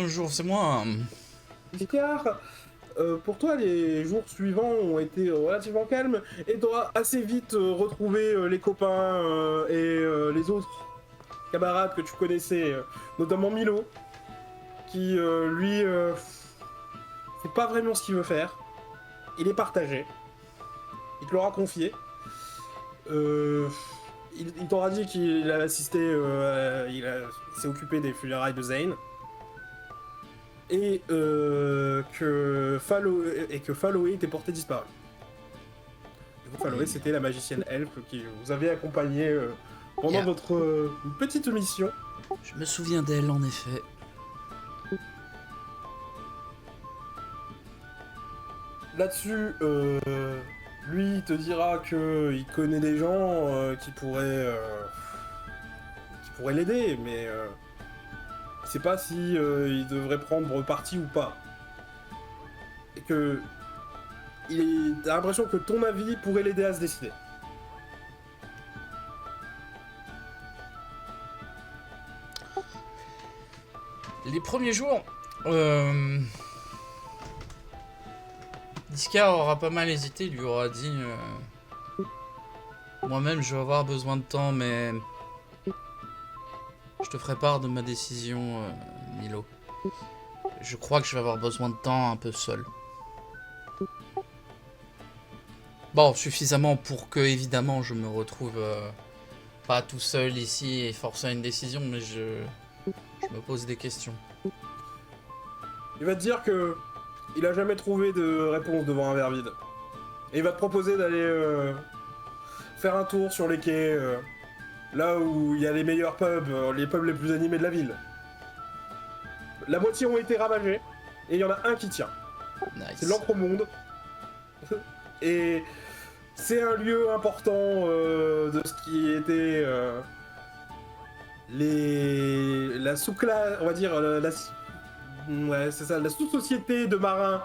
bonjour, c'est moi. Car pour toi, les jours suivants ont été relativement calmes et tu auras assez vite retrouvé les copains et les autres camarades que tu connaissais, notamment Milo, qui lui sait pas vraiment ce qu'il veut faire. Il est partagé. Il te l'aura confié. Euh, il t'aura dit qu'il a assisté, il s'est occupé des funérailles de Zane. Et que Falloway était porté disparu. Du coup, Falloway, c'était la magicienne elfe qui vous avait accompagné pendant votre petite mission. Je me souviens d'elle, en effet. Là-dessus, lui, il te dira qu'il connaît des gens qui pourraient l'aider, mais il sait pas si il devrait prendre parti ou pas. Et que t'as l'impression que ton avis pourrait l'aider à se décider. Les premiers jours, Iskar aura pas mal hésité, il lui aura dit moi-même je vais avoir besoin de temps, mais je te ferai part de ma décision, Milo. Je crois que je vais avoir besoin de temps un peu seul. Bon, suffisamment pour que, évidemment, je me retrouve pas tout seul ici et force à une décision, mais je me pose des questions. Il va te dire que il a jamais trouvé de réponse devant un verre vide. Et il va te proposer d'aller faire un tour sur les quais, là où il y a les meilleurs pubs, les pubs les plus animés de la ville. La moitié ont été ravagés, et il y en a un qui tient. Nice. C'est l'Encre au Monde. Et c'est un lieu important de ce qui était la sous-classe, on va dire, ouais, c'est ça, la sous-société de marins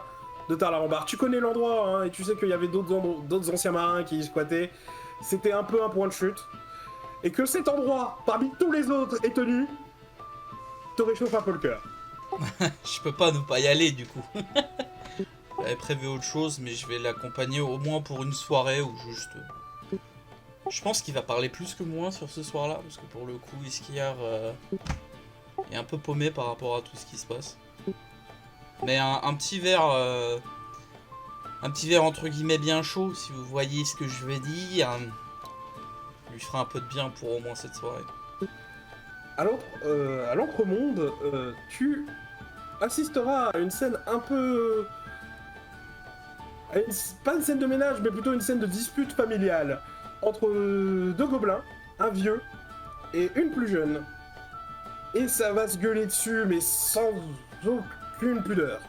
de Tarlarambar. Tu connais l'endroit, hein, et tu sais qu'il y avait d'autres anciens marins qui y squattaient. C'était un peu un point de chute. Et que cet endroit, parmi tous les autres, est tenu, te réchauffe un peu le cœur. Je peux pas ne pas y aller, du coup. J'avais prévu autre chose, mais je vais l'accompagner au moins pour une soirée ou juste... Je pense qu'il va parler plus que moi sur ce soir-là, parce que pour le coup, Iskiar est un peu paumé par rapport à tout ce qui se passe. Mais un petit verre... un petit verre entre guillemets bien chaud, si vous voyez ce que je veux dire, lui fera un peu de bien pour au moins cette soirée. À l'Encre-Monde, tu assisteras à une scène un peu... pas une scène de ménage, mais plutôt une scène de dispute familiale entre deux gobelins, un vieux et une plus jeune. Et ça va se gueuler dessus, mais sans aucune pudeur.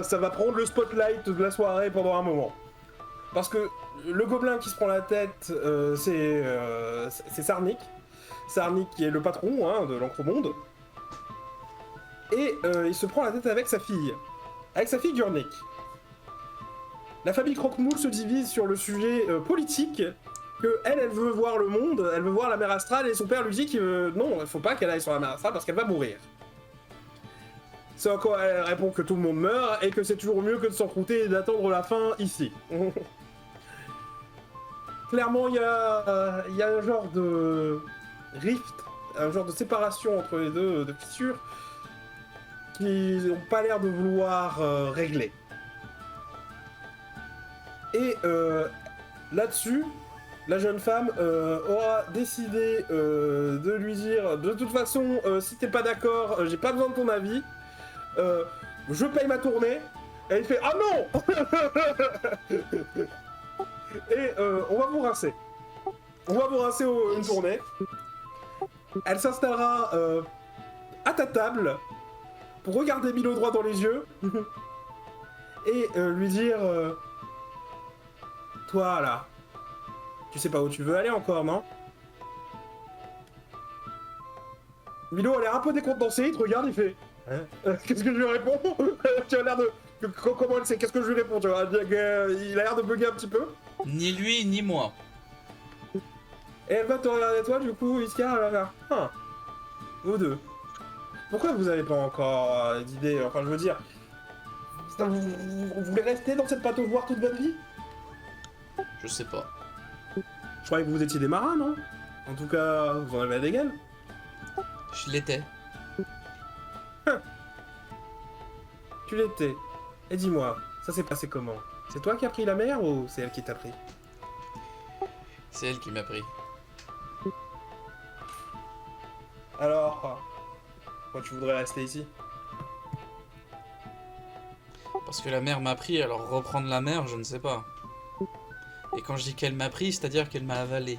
Ça va prendre le spotlight de la soirée pendant un moment. Parce que le gobelin qui se prend la tête, c'est Sarnik. Sarnik qui est le patron de l'Encre-Monde. Et il se prend la tête avec sa fille Gurnik. La famille Croque-Moule se divise sur le sujet politique, que elle veut voir le monde, elle veut voir la mer astrale, et son père lui dit que non, il faut pas qu'elle aille sur la mer astrale parce qu'elle va mourir. C'est encore elle répond que tout le monde meurt et que c'est toujours mieux que de s'encrouter et d'attendre la fin ici. Clairement, il y a un genre de rift, un genre de séparation entre les deux, de fissures, qui n'ont pas l'air de vouloir régler. Et là-dessus, la jeune femme aura décidé de lui dire de toute façon, si t'es pas d'accord, j'ai pas besoin de ton avis, je paye ma tournée. Et il fait ah non. Et on va vous rincer. On va vous rincer une tournée. Elle s'installera à ta table pour regarder Milo droit dans les yeux et lui dire toi là, tu sais pas où tu veux aller encore, non? Milo a l'air un peu décontenancé, il te regarde, il fait qu'est-ce que je lui réponds? Tu as l'air de... Comment elle sait? Qu'est-ce que je lui réponds? Tu vois, il a l'air de bugger un petit peu. Ni lui, ni moi. Et elle va te regarder toi, du coup, Iskar, elle va faire vous deux. pourquoi vous avez pas encore d'idée? Enfin, je veux dire, vous voulez rester dans cette pataugeoire toute votre vie? Je sais pas. Je croyais que vous étiez des marins, non? En tout cas, vous en avez à d'égal. Je l'étais. Tu l'étais. Et dis-moi, ça s'est passé comment? C'est toi qui as pris la mer ou c'est elle qui t'a pris? C'est elle qui m'a pris. Alors, pourquoi tu voudrais rester ici? Parce que la mer m'a pris, alors reprendre la mer, je ne sais pas. Et quand je dis qu'elle m'a pris, c'est-à-dire qu'elle m'a avalé.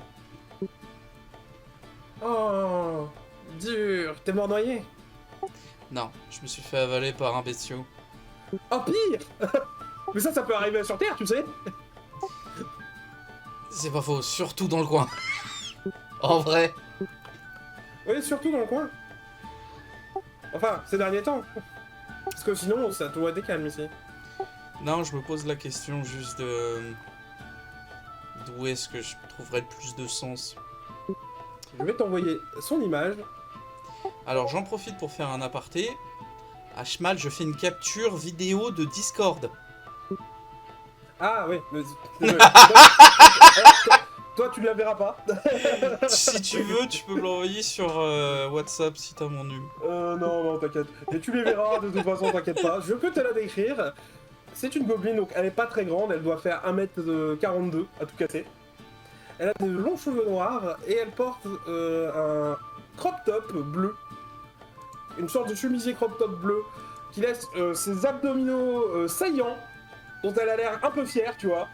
Oh, dur, t'es mort noyé? Non, je me suis fait avaler par un bestiau. Oh, pire! Mais ça peut arriver sur Terre, tu sais? C'est pas faux, surtout dans le coin. En vrai. Oui, surtout dans le coin. Enfin, ces derniers temps. Parce que sinon, ça doit être calme ici. Non, je me pose la question juste de... D'où est-ce que je trouverais le plus de sens? Je vais t'envoyer son image. Alors j'en profite pour faire un aparté. À Schmal, je fais une capture vidéo de Discord. Ah oui, mais... toi, tu ne la verras pas. Si tu veux, tu peux me l'envoyer sur WhatsApp si t'as mon numéro. Non, t'inquiète. Et tu les verras, de toute façon, t'inquiète pas. Je peux te la décrire. C'est une gobeline, donc elle est pas très grande, elle doit faire 1m42 à tout casser. Elle a de longs cheveux noirs et elle porte un crop top bleu. Une sorte de chemisier crop top bleu qui laisse ses abdominaux saillants, dont elle a l'air un peu fière, tu vois.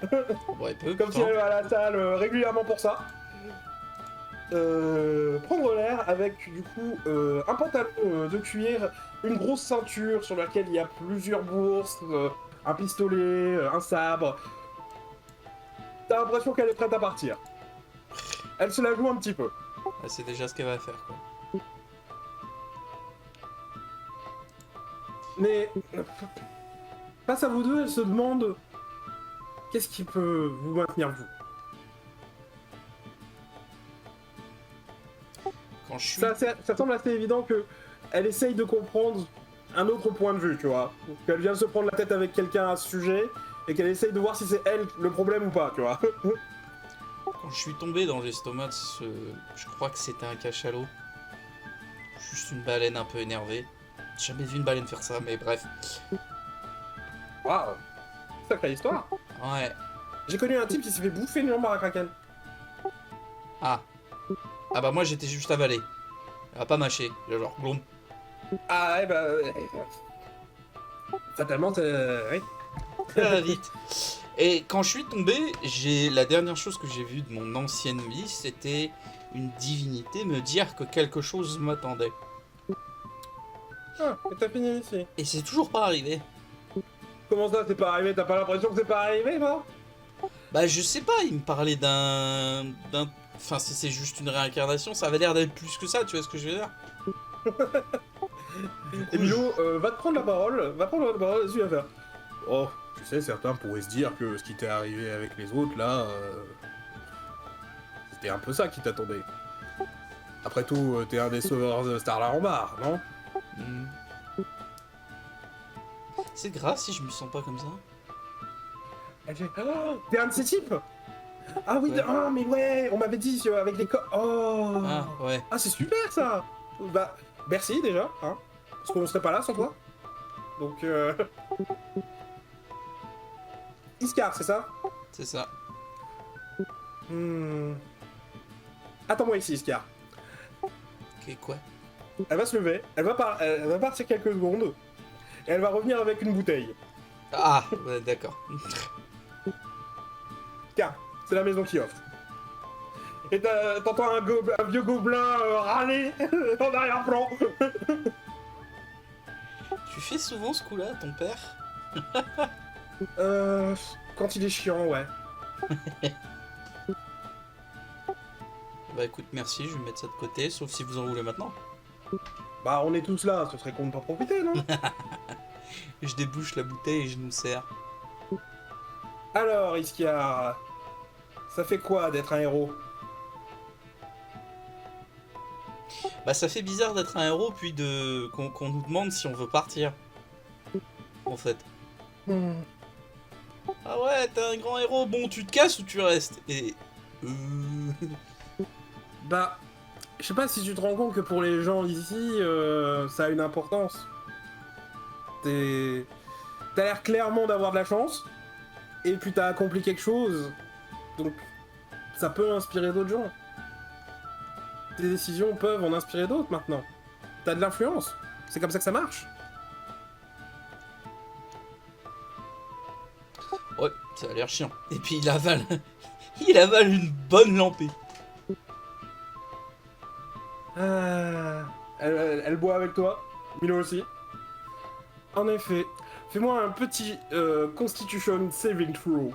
Bon, il peut, Comme si elle va à la salle régulièrement pour ça. Prendre l'air avec du coup un pantalon de cuir, une grosse ceinture sur laquelle il y a plusieurs bourses, un pistolet, un sabre. T'as l'impression qu'elle est prête à partir. Elle se la joue un petit peu. Ah, c'est déjà ce qu'elle va faire, quoi. Mais face à vous deux, elle se demande qu'est-ce qui peut vous maintenir vous. Quand je suis... Ça semble assez évident que elle essaye de comprendre un autre point de vue, tu vois. Qu'elle vient se prendre la tête avec quelqu'un à ce sujet et qu'elle essaye de voir si c'est elle le problème ou pas, tu vois. Quand je suis tombé dans l'estomac, je crois que c'était un cachalot. Juste une baleine un peu énervée. J'ai jamais vu une baleine faire ça, mais bref. Waouh, sacrée histoire. Ouais. J'ai connu un type qui s'est fait bouffer une jambe par un kraken. Ah. Ah bah moi j'étais juste avalé. Elle a pas mâché. Genre, glom. Ah ouais, bah... fatalement, oui. Très vite. Et quand je suis tombé, la dernière chose que j'ai vue de mon ancienne vie, c'était une divinité me dire que quelque chose m'attendait. Ah, et t'as fini ici. Et c'est toujours pas arrivé. Comment ça, c'est pas arrivé? T'as pas l'impression que c'est pas arrivé, non? Bah je sais pas, il me parlait d'un... Enfin si c'est juste une réincarnation, ça avait l'air d'être plus que ça, tu vois ce que je veux dire? Et Milo, va te prendre la parole, dessus à faire. Oh, tu sais, certains pourraient se dire que ce qui t'est arrivé avec les autres, là, c'était un peu ça qui t'attendait. Après tout, t'es un des sauveurs de Starlar-en-Bar, non? Hmm. C'est grave si je me sens pas comme ça. Elle fait, oh, t'es un de ces types? Ah oui, Ouais. ah mais ouais, on m'avait dit avec les Oh Ah ouais. Ah, c'est super ça. Bah, merci déjà, hein, parce qu'on serait pas là sans toi. Donc, Iskar, c'est ça? C'est ça. Attends-moi ici, Iskar. Ok, quoi? Elle va se lever, elle va partir quelques secondes, et elle va revenir avec une bouteille. Ah, ouais, d'accord. Tiens, c'est la maison qui offre. Et t'entends un vieux gobelin râler en arrière-plan. Tu fais souvent ce coup-là, ton père? Quand il est chiant, ouais. Bah écoute, merci, je vais mettre ça de côté, sauf si vous en voulez maintenant. Bah, on est tous là, ce serait con de pas profiter, non? Je débouche la bouteille et je nous sers. Alors, Iskar, ça fait quoi d'être un héros? Bah ça fait bizarre d'être un héros puis qu'on nous demande si on veut partir. En fait. Ah ouais, t'es un grand héros, bon tu te casses ou tu restes? Et... Bah, je sais pas si tu te rends compte que pour les gens ici, ça a une importance. T'as l'air clairement d'avoir de la chance, et puis t'as accompli quelque chose, donc ça peut inspirer d'autres gens. Tes décisions peuvent en inspirer d'autres maintenant. T'as de l'influence, c'est comme ça que ça marche. Ouais, ça a l'air chiant. Et puis il avale... il avale une bonne lampée. Elle boit avec toi, Milo aussi. En effet, fais-moi un petit Constitution Saving Throw.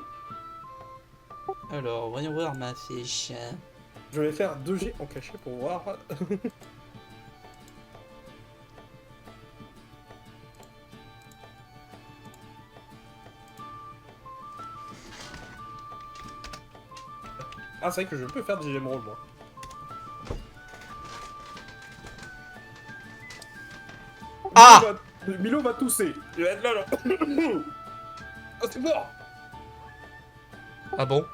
Alors, voyons voir ma fiche. Je vais faire 2 G en cachet pour voir. Ah, c'est vrai que je peux faire des émeraudes, moi. Ah! Milo va tousser. Il va être là, là. Oh, c'est mort! Ah bon?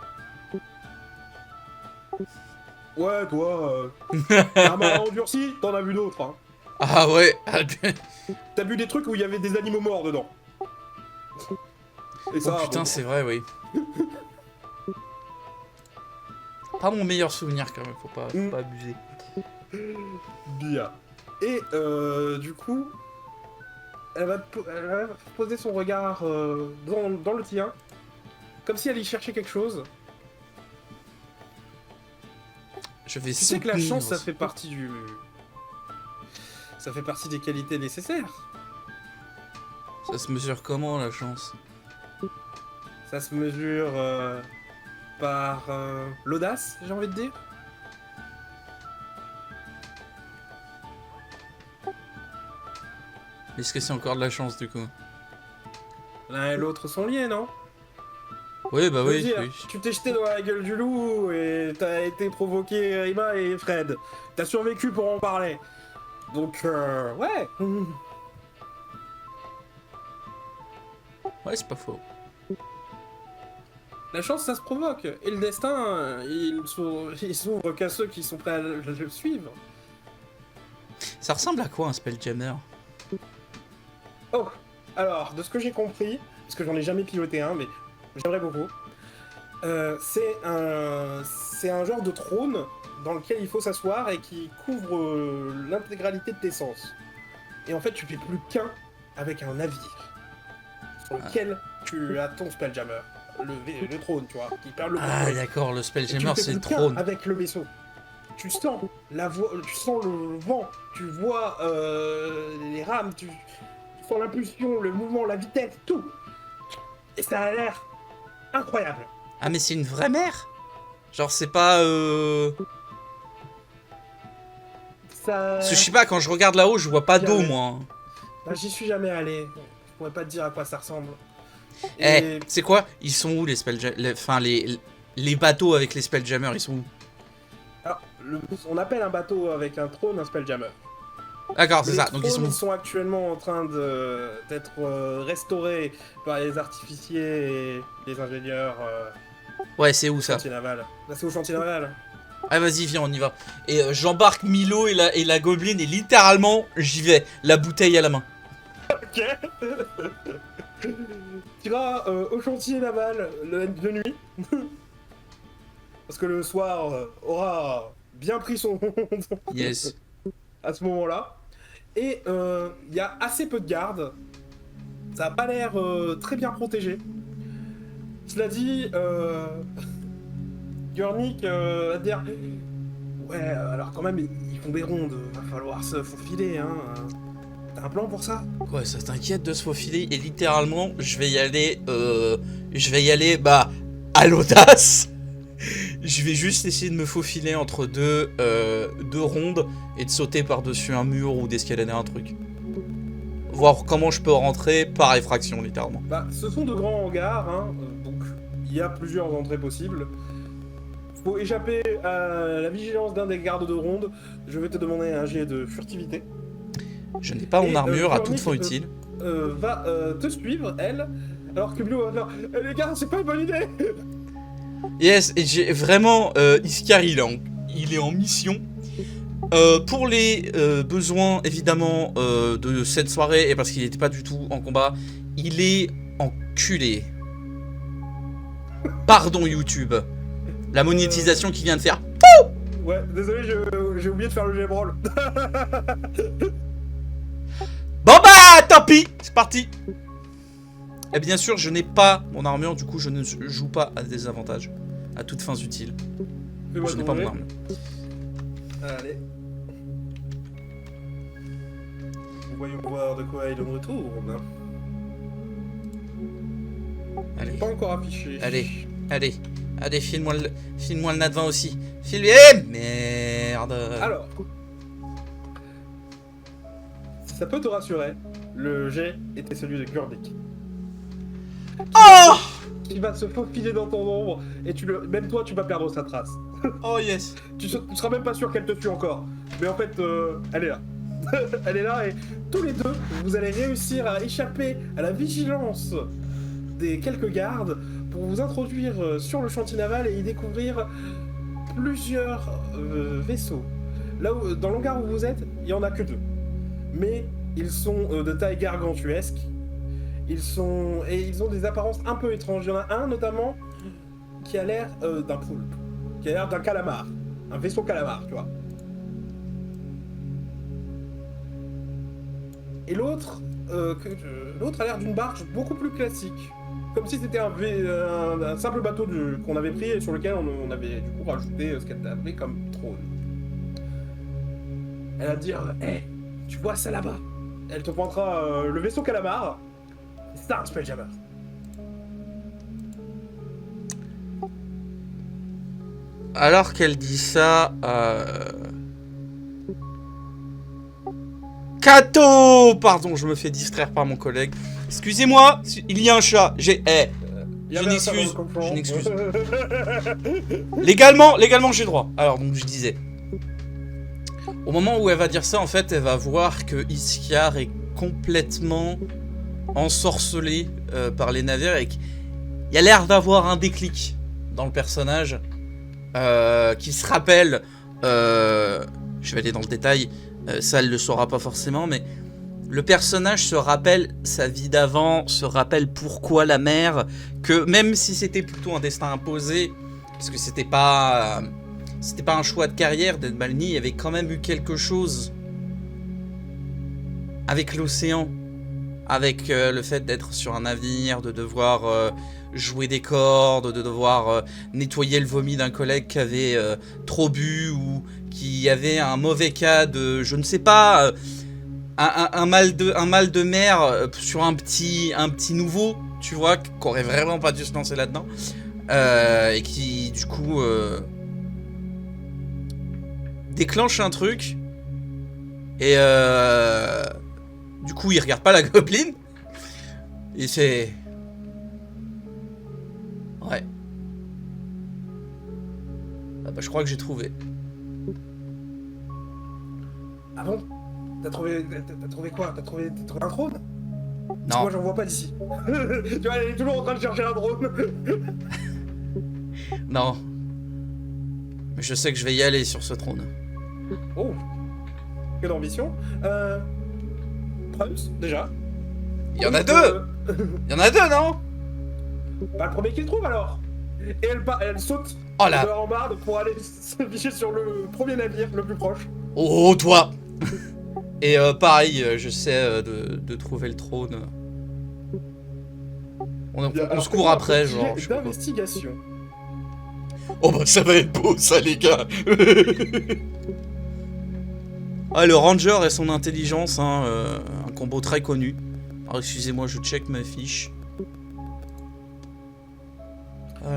Ouais, toi, t'as mal endurci, t'en as vu d'autres, hein. Ah ouais. T'as vu des trucs où il y avait des animaux morts dedans. Et ça, Oh putain, bon. c'est vrai, oui. Pas mon meilleur souvenir quand même, faut pas abuser. Bien. Et du coup, elle va poser son regard dans le tien, comme si elle y cherchait quelque chose. Je vais Tu sais que la soutenir chance, ça aussi. fait partie ça fait partie des qualités nécessaires. Ça se mesure comment la chance? Ça se mesure par l'audace, j'ai envie de dire. Est-ce que c'est encore de la chance du coup? L'un et l'autre sont liés, non? Oui, bah Je veux oui, dire, oui. tu t'es jeté dans la gueule du loup et t'as été provoqué Rima et Fred. T'as survécu pour en parler. Donc, ouais. Ouais, c'est pas faux. La chance, ça se provoque. Et le destin, il s'ouvre qu'à ceux qui sont prêts à le suivre. Ça ressemble à quoi un Spelljammer? Oh, alors, de ce que j'ai compris, parce que j'en ai jamais piloté un, mais j'aimerais beaucoup, c'est un genre de trône dans lequel il faut s'asseoir et qui couvre l'intégralité de tes sens. Et en fait, tu fais plus qu'un avec un navire sur lequel tu as ton Spelljammer. Le trône, tu vois, qui parle le Ah contrôle. d'accord, le Et tu Spelljammer fais c'est le plus qu'un trône. avec le vaisseau. Tu sens tu sens le vent, tu vois les rames, tu sens l'impulsion, le mouvement, la vitesse, tout. Et ça a l'air incroyable. Ah mais c'est une vraie mer? Genre c'est pas Ça... Parce que je sais pas, quand je regarde là-haut je vois pas d'eau Jamais. moi. Bah, j'y suis jamais allé. Je pourrais pas te dire à quoi ça ressemble. Eh, c'est quoi? Ils sont où les Spelljammer? Enfin les bateaux avec les Spelljammers, ils sont où? Alors, on appelle un bateau avec un trône un Spelljammer. D'accord, c'est Les ça. Donc ils trônes, sont où? actuellement en train d'être restaurés par les artificiers et les ingénieurs Ouais, c'est où ça? chantier naval. Là, c'est au chantier naval. Ah vas-y, viens, on y va. Et j'embarque Milo et la gobeline et littéralement j'y vais, la bouteille à la main. Ok. Tu iras au chantier naval de nuit. Parce que le soir aura bien pris son Yes. à ce moment-là. Et il y a assez peu de gardes. Ça a pas l'air très bien protégé. Cela dit, Gurnik va dire ouais, alors quand même, ils font des rondes. Va falloir se faufiler, hein. T'as un plan pour ça? Ouais, ça t'inquiète de se faufiler et littéralement je vais y aller bah à l'audace. Je vais juste essayer de me faufiler entre deux rondes et de sauter par-dessus un mur ou d'escalader un truc. Voir comment je peux rentrer par effraction littéralement. Bah, ce sont de grands hangars, hein, donc il y a plusieurs entrées possibles. faut échapper à la vigilance d'un des gardes de ronde. Je vais te demander un jet de furtivité. Je n'ai pas mon armure à toute fin Véronique, utile. Va te suivre, elle, alors que Blue va faire les gars, c'est pas une bonne idée. Yes, et j'ai vraiment... Iskar, il est en mission. Pour les besoins, évidemment, de cette soirée, et parce qu'il n'était pas du tout en combat, il est enculé. Pardon, YouTube. La monétisation qui vient de faire... Ouais, désolé, j'ai oublié de faire le jet brawl. Bon bah, tant pis, c'est parti. Et bien sûr, je n'ai pas mon armure, du coup, je ne joue pas à des avantages. À toutes fins utiles. Fais-moi Je n'ai ton pas mon jet. armure. Allez. Voyons voir de quoi il en retourne. Allez, Pas encore affiché. allez, file-moi le nat 20 aussi. File-lui, eh, merde. Alors, si ça peut te rassurer, le jet était celui de Gurdik. Oh Qui va se faufiler dans ton ombre et même toi tu vas perdre sa trace. Oh yes. Tu seras même pas sûr qu'elle te tue encore. Mais en fait, elle est là. Elle est là et tous les deux, vous allez réussir à échapper à la vigilance des quelques gardes pour vous introduire sur le chantier naval et y découvrir plusieurs vaisseaux. Là où, dans l'hangar où vous êtes, il y en a que 2. Mais ils sont de taille gargantuesque. Ils ont des apparences un peu étranges. Il y en a un notamment qui a l'air d'un poulpe, qui a l'air d'un calamar, un vaisseau calamar, tu vois. Et l'autre a l'air d'une barge beaucoup plus classique, comme si c'était un simple bateau qu'on avait pris et sur lequel on avait du coup rajouté ce qu'elle avait comme trône. Elle va te dire, hé, tu vois ça là-bas? Elle te pointera le vaisseau calamar. C'est ça un Spelljammer. Alors qu'elle dit ça, Kato! Pardon, je me fais distraire par mon collègue. Excusez-moi, il y a un chat. Je m'excuse. Légalement, j'ai droit. Alors, donc, je disais. Au moment où elle va dire ça, en fait, elle va voir que Iskar est complètement ensorcelé par les navires et qu'il y a l'air d'avoir un déclic dans le personnage qui se rappelle. Je vais aller dans le détail. Ça, elle le saura pas forcément, mais le personnage se rappelle sa vie d'avant, se rappelle pourquoi la mer, que même si c'était plutôt un destin imposé, parce que c'était pas un choix de carrière d'être Malny, il y avait quand même eu quelque chose avec l'océan, avec le fait d'être sur un navire, de devoir jouer des cordes, de devoir nettoyer le vomi d'un collègue qui avait trop bu ou qui avait un mauvais cas de, je ne sais pas, un mal de mer sur un petit nouveau, tu vois, qui aurait vraiment pas dû se lancer là-dedans, et qui du coup déclenche un truc, et du coup il regarde pas la gobeline, et c'est... Ouais. Ah bah je crois que j'ai trouvé. Ah bon? T'as trouvé quoi? T'as trouvé un drone? Non. Moi j'en vois pas d'ici. Tu vois, elle est toujours en train de chercher un drone. Non. Mais je sais que je vais y aller sur ce trône. Oh, quelle ambition. Prums, déjà. Il y en a deux. Il y en a deux, non? Bah, le premier qu'il trouve alors. Et elle saute Oh là. de en barde pour aller s'afficher sur le premier navire le plus proche. Oh, toi. Et pareil, j'essaie de trouver le trône. On se court après, genre. Je sais pas quoi. D'investigation. Oh bah ça va être beau ça les gars. Ah, le ranger et son intelligence, hein, un combo très connu. Alors excusez-moi, je check ma fiche.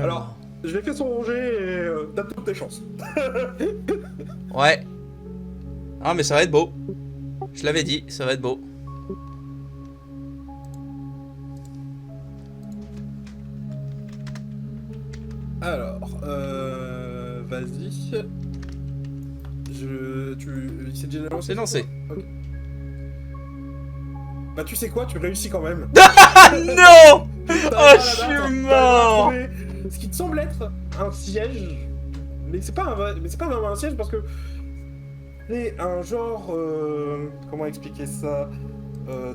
Alors, je vais faire son rongé et t'as toutes tes chances. Ouais. Ah mais ça va être beau. Je l'avais dit, ça va être beau. Alors, Vas-y. Il s'est déjà lancé. C'est lancé. Ok. Bah tu sais quoi, tu réussis quand même. Ah non! T'arrives Oh, à je suis t'arrives à mort! trouver ce qui te semble être un siège, mais c'est pas vraiment un siège parce que c'est un genre, comment expliquer ça,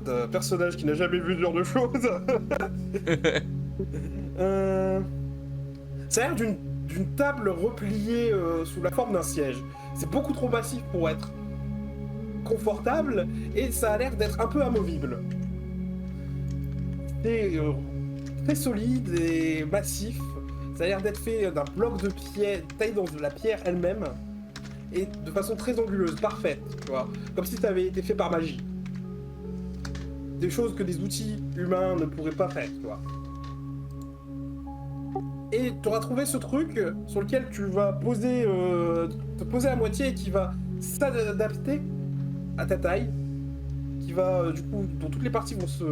d'un personnage qui n'a jamais vu ce genre de choses. Ça a l'air d'une table repliée sous la forme d'un siège. C'est beaucoup trop massif pour être confortable et ça a l'air d'être un peu amovible. C'est très solide et massif. Ça a l'air d'être fait d'un bloc de pierre taillé dans de la pierre elle-même et de façon très anguleuse, parfaite, tu vois, comme si ça avait été fait par magie. Des choses que des outils humains ne pourraient pas faire, tu vois. Et tu auras trouvé ce truc sur lequel tu vas te poser à moitié et qui va s'adapter à ta taille, qui va, du coup, dont toutes les parties vont se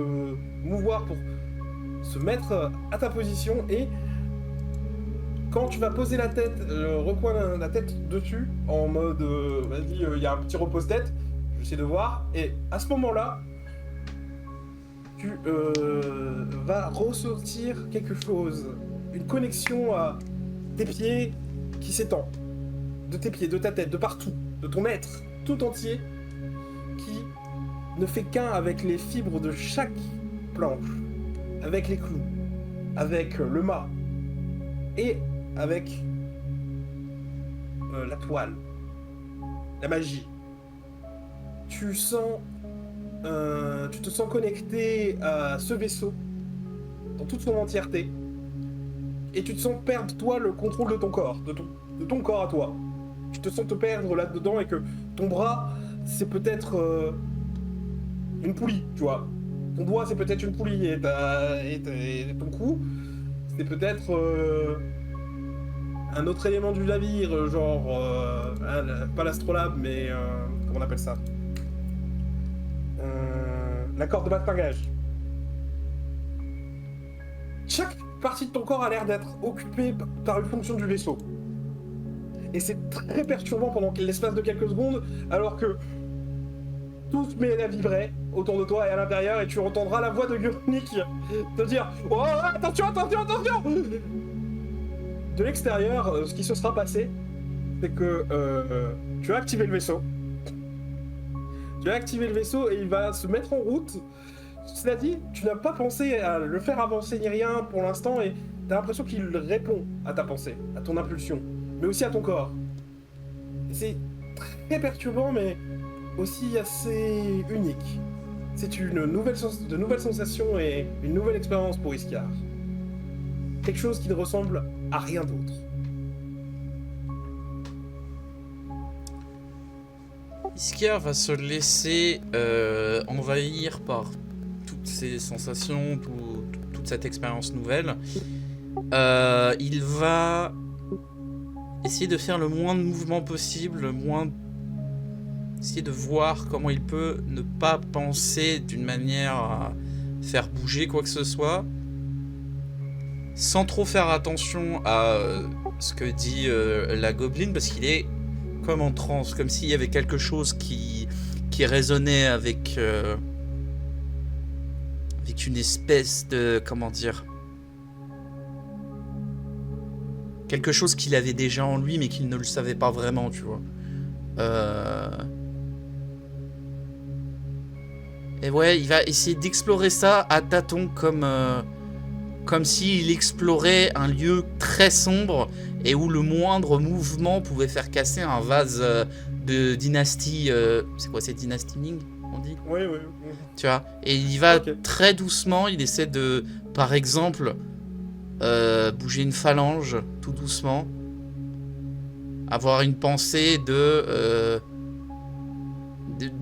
mouvoir pour se mettre à ta position et quand tu vas poser la tête, recoin la tête dessus, en mode, vas-y, il y a un petit repose-tête, j'essaie de voir, et à ce moment-là, tu vas ressortir quelque chose, une connexion à tes pieds qui s'étend, de tes pieds, de ta tête, de partout, de ton être tout entier, qui ne fait qu'un avec les fibres de chaque planche, avec les clous, avec le mât, et avec la toile, la magie. Tu te sens connecté à ce vaisseau dans toute son entièreté, et tu te sens perdre toi le contrôle de ton corps, de ton corps à toi. Tu te sens te perdre là-dedans et que ton bras c'est peut-être une poulie, tu vois. Ton doigt c'est peut-être une poulie et ton cou c'est peut-être un autre élément du navire, genre, pas l'astrolabe, mais comment on appelle ça, la corde de bastingage. Chaque partie de ton corps a l'air d'être occupée par une fonction du vaisseau. Et c'est très perturbant pendant l'espace de quelques secondes, alors que tout se met à vibrer autour de toi et à l'intérieur, et tu entendras la voix de Gurnik te dire « Oh, attention, attention, attention !» De l'extérieur, ce qui se sera passé, c'est que tu as activé le vaisseau. Tu as activé le vaisseau et il va se mettre en route. Cela dit, tu n'as pas pensé à le faire avancer ni rien pour l'instant et t'as l'impression qu'il répond à ta pensée, à ton impulsion, mais aussi à ton corps. C'est très perturbant, mais aussi assez unique. C'est de nouvelles sensations et une nouvelle expérience pour Iskar. Quelque chose qui ne ressemble à rien d'autre. Iskar va se laisser envahir par toutes ces sensations, toute cette expérience nouvelle. Il va essayer de faire le moins de mouvements possible, essayer de voir comment il peut ne pas penser d'une manière à faire bouger quoi que ce soit, sans trop faire attention à ce que dit la gobeline, parce qu'il est comme en transe, comme s'il y avait quelque chose qui résonnait avec une espèce de, comment dire, quelque chose qu'il avait déjà en lui mais qu'il ne le savait pas vraiment, tu vois. Et ouais, il va essayer d'explorer ça à tâtons, comme s'il explorait un lieu très sombre et où le moindre mouvement pouvait faire casser un vase de dynastie. C'est quoi, c'est dynastie Ming, on dit? Oui. Tu vois, et il va très doucement, il essaie de, par exemple, bouger une phalange tout doucement, avoir une pensée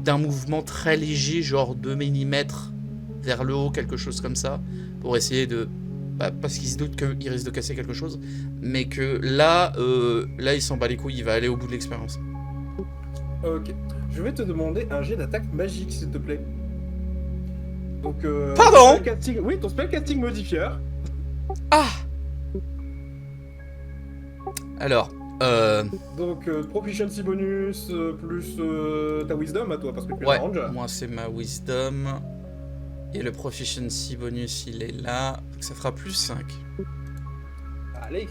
d'un mouvement très léger, genre 2 mm vers le haut, quelque chose comme ça, pour essayer de... parce qu'il se doute qu'il risque de casser quelque chose, mais que là il s'en bat les couilles, il va aller au bout de l'expérience. Ok. Je vais te demander un jet d'attaque magique, s'il te plaît. Donc, pardon. ton spellcasting modifier. Ah. Alors, Donc, proficiency bonus, plus ta wisdom à toi, parce que tu es Ouais, un ranger. moi c'est ma wisdom. Et le proficiency bonus, il est là. Donc ça fera plus 5. Allez.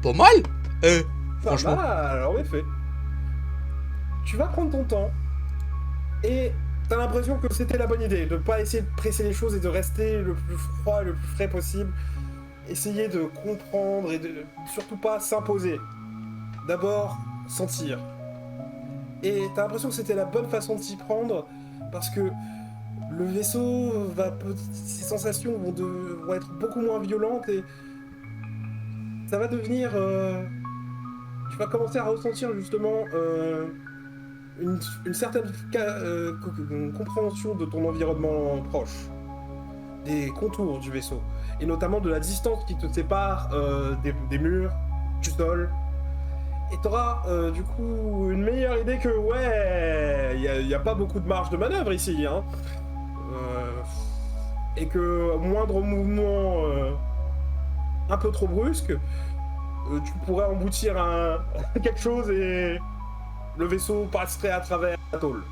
Pas mal Pas franchement. mal, en effet. Tu vas prendre ton temps et t'as l'impression que c'était la bonne idée, de pas essayer de presser les choses et de rester le plus froid et le plus frais possible. Essayer de comprendre et de surtout pas s'imposer. D'abord, sentir. Et t'as l'impression que c'était la bonne façon de s'y prendre parce que le vaisseau va... Ses sensations vont être beaucoup moins violentes et ça va devenir... tu vas commencer à ressentir justement une certaine compréhension de ton environnement proche, des contours du vaisseau, et notamment de la distance qui te sépare des murs, du sol. Et t'auras du coup une meilleure idée que ouais, il y a pas beaucoup de marge de manœuvre ici, hein. Et que moindre mouvement un peu trop brusque, tu pourrais emboutir quelque chose et le vaisseau passerait à travers la tôle.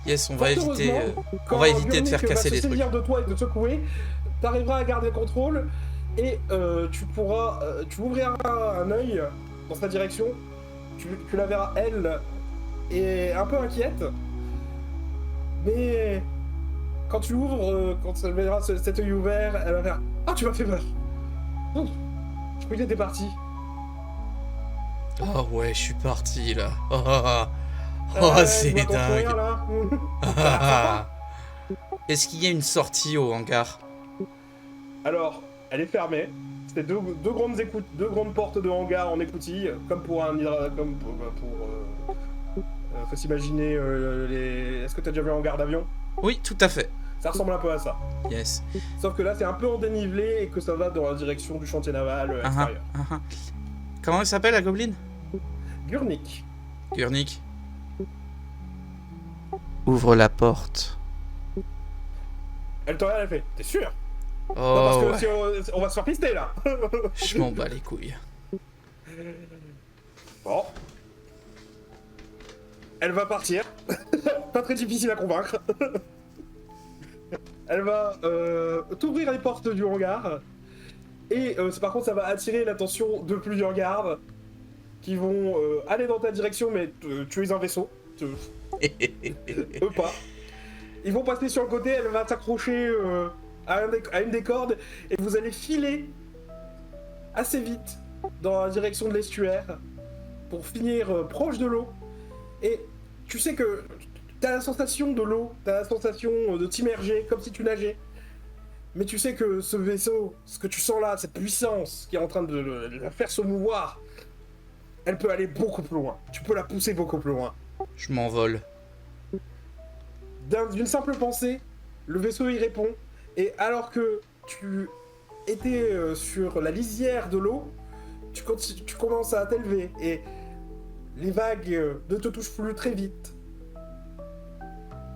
Yes, on Fort va éviter, heureusement, on quand va éviter de Gurnik faire va casser se des trucs. saisir de toi et de te secouer, t'arriveras à garder le contrôle et tu ouvriras un œil dans sa direction. Tu la verras, elle, est un peu inquiète, mais quand tu ouvres, quand elle verra cet œil ouvert, elle va faire « Ah, tu m'as fait peur. Oh, je croyais que t'étais parti. Oh ouais, je suis parti là. Oh, c'est je vois ton sourire, dingue. là. Ça a l'air sympa. Est-ce qu'il y a une sortie au hangar? Alors, elle est fermée. C'est deux grandes portes de hangar en écoutille, comme pour un comme faut s'imaginer les. Est-ce que t'as déjà vu un hangar d'avion? Oui, tout à fait. Ça ressemble un peu à ça. Yes. Sauf que là, c'est un peu en dénivelé et que ça va dans la direction du chantier naval extérieur. Comment elle s'appelle, la gobeline? Gurnik. Gurnik. Ouvre la porte. Elle te regarde, elle fait T'es sûr? Oh, Non, parce que ouais. si on va se faire pister là. Je m'en bats les couilles. Bon. Elle va partir. Pas très difficile à convaincre. Elle va t'ouvrir les portes du hangar. Et par contre, ça va attirer l'attention de plusieurs gardes qui vont aller dans ta direction, mais tu es un vaisseau. Eux pas. Ils vont passer sur le côté, elle va t'accrocher à une des cordes, et vous allez filer assez vite dans la direction de l'estuaire pour finir proche de l'eau. Et tu sais que t'as la sensation de l'eau, t'as la sensation de t'immerger comme si tu nageais. Mais tu sais que ce vaisseau, ce que tu sens là, cette puissance qui est en train de la faire se mouvoir, elle peut aller beaucoup plus loin. Tu peux la pousser beaucoup plus loin. Je m'envole. D'une simple pensée, le vaisseau y répond. Et alors que tu étais sur la lisière de l'eau, tu commences à t'élever. Et les vagues ne te touchent plus très vite.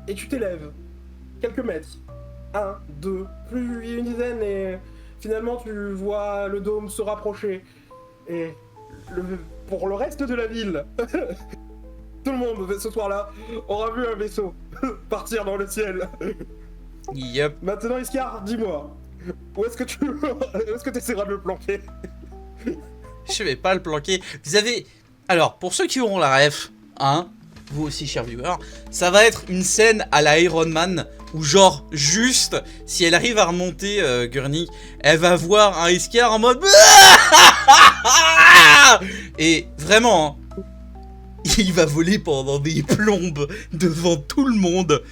Et tu t'élèves. Quelques mètres. 1, 2, plus une dizaine, et finalement tu vois le dôme se rapprocher. Et pour le reste de la ville, tout le monde ce soir-là aura vu un vaisseau partir dans le ciel. Yep. Maintenant, Iskar, dis-moi, où est-ce que tu essaieras de le planquer? Je vais pas le planquer. Vous avez... Alors, pour ceux qui auront la ref, hein, vous aussi, chers viewers, ça va être une scène à la Iron Man, où genre, juste, si elle arrive à remonter Gurnik, elle va voir un Iskar en mode... Et vraiment, hein, il va voler pendant des plombes devant tout le monde.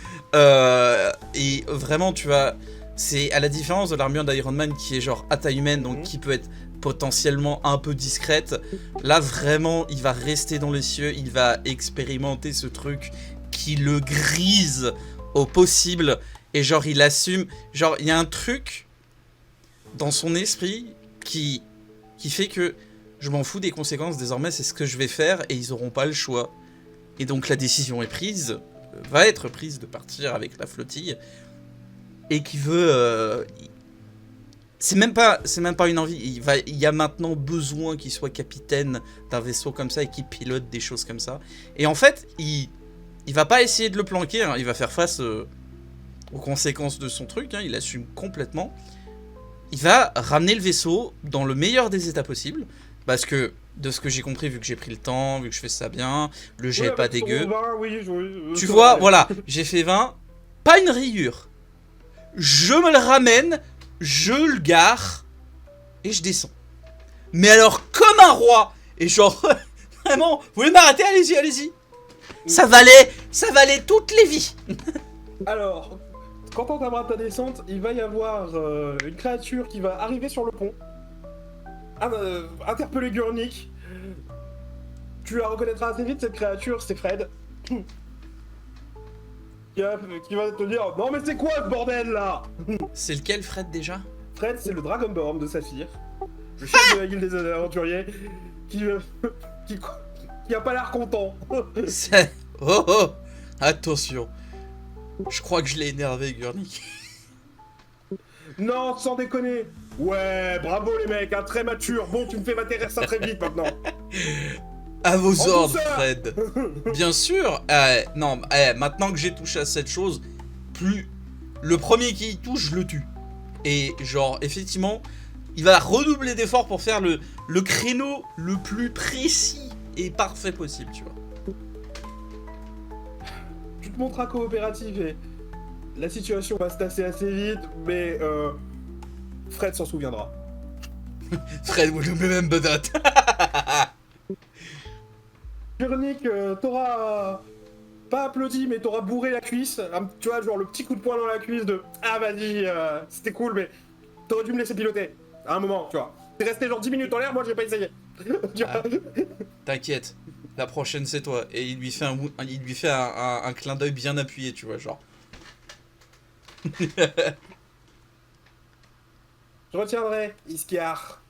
Et vraiment, tu vas... C'est à la différence de l'armure d'Iron Man qui est genre à taille humaine, donc qui peut être potentiellement un peu discrète. Là, vraiment, il va rester dans les cieux, il va expérimenter ce truc qui le grise au possible. Et genre, il assume... Genre, il y a un truc dans son esprit qui fait que je m'en fous des conséquences. Désormais, c'est ce que je vais faire et ils auront pas le choix. Et donc la décision est prise, va être prise de partir avec la flottille, et qui veut... c'est même pas une envie, il y a maintenant besoin qu'il soit capitaine d'un vaisseau comme ça et qu'il pilote des choses comme ça. Et en fait, il va pas essayer de le planquer, hein, il va faire face aux conséquences de son truc, hein, il assume complètement. Il va ramener le vaisseau dans le meilleur des états possibles, parce que, de ce que j'ai compris, vu que j'ai pris le temps, vu que je fais ça bien, le jet est pas dégueu. 20, oui, Tu vois, voilà, j'ai fait 20, pas une rayure. Je me le ramène, je le gare, et je descends. Mais alors, comme un roi, et genre, vraiment, vous voulez m'arrêter? Allez-y, allez-y. Ça valait toutes les vies. Alors, quand on entamera ta descente, il va y avoir une créature qui va arriver sur le pont, interpeller Gurnik. Tu la reconnaîtras assez vite, cette créature, c'est Fred. Qui va te dire, non mais c'est quoi ce bordel là? C'est lequel, Fred, déjà? Fred, c'est le Dragonborn de Saphir, le chef de la guilde des aventuriers, qui a pas l'air content. Oh oh, attention. Je crois que je l'ai énervé, Gurnik. Non, sans déconner. Ouais, bravo les mecs, hein, très mature. Bon, tu me fais m'atterrir ça très vite maintenant. À vos En ordres, douceur. Fred. Bien sûr. Non, maintenant que j'ai touché à cette chose, plus le premier qui y touche, je le tue. Et genre, effectivement, il va redoubler d'efforts pour faire le créneau le plus précis et parfait possible, tu vois. Tu te montreras coopératif et la situation va se tasser assez vite, mais Fred s'en souviendra. Fred, vous l'oubliez même bedate. Gurnik, t'auras pas applaudi, mais t'auras bourré la cuisse. Tu vois, genre le petit coup de poing dans la cuisse de ah vas-y, c'était cool, mais t'aurais dû me laisser piloter à un moment, tu vois. T'es resté genre 10 minutes en l'air, moi j'ai pas essayé. Tu vois. T'inquiète, la prochaine c'est toi. Et il lui fait un clin d'œil bien appuyé, tu vois, genre. Je retiendrai, Iskiar.